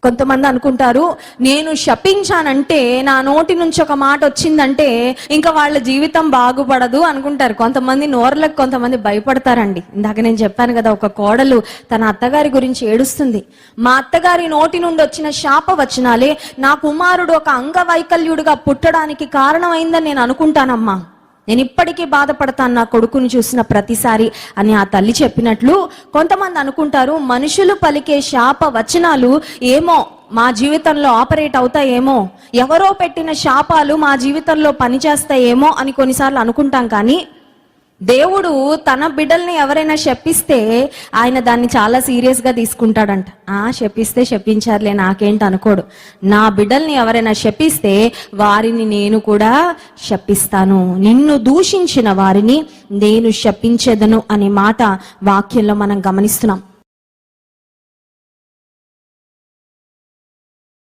కొంతమంది అనుకుంటారు, నేను శపించానంటే, నా నోటి నుంచి ఒక మాట వచ్చిందంటే ఇంకా వాళ్ళ జీవితం బాగుపడదు అనుకుంటారు. కొంతమంది నోర్లకు కొంతమంది భయపడతారండి. ఇందాక నేను చెప్పాను కదా, ఒక కోడలు తన అత్తగారి గురించి ఏడుస్తుంది. మా అత్తగారి నోటి నుండి వచ్చిన శాప వచనాలే నా కుమారుడు ఒక అంగవైకల్యుడిగా పుట్టడానికి కారణమైందని నేను అనుకుంటానమ్మా. నేను ఇప్పటికీ బాధపడతాను నా కొడుకుని చూసిన ప్రతిసారి అని ఆ తల్లి చెప్పినట్లు, కొంతమంది అనుకుంటారు మనుషులు పలికే శాప వచనాలు ఏమో మా జీవితంలో ఆపరేట్ అవుతాయేమో, ఎవరో పెట్టిన శాపాలు మా జీవితంలో పనిచేస్తాయేమో అని కొన్నిసార్లు అనుకుంటాం. కానీ దేవుడు తన బిడ్డల్ని ఎవరైనా శపిస్తే ఆయన దాన్ని చాలా సీరియస్గా తీసుకుంటాడంట. శపిస్తే శపించారులే నాకేంటి అనుకోడు. నా బిడ్డల్ని ఎవరైనా శపిస్తే వారిని నేను కూడా శపిస్తాను, నిన్ను దూషించిన వారిని నేను శపించెదను అనే మాట వాక్యంలో మనం గమనిస్తున్నాం.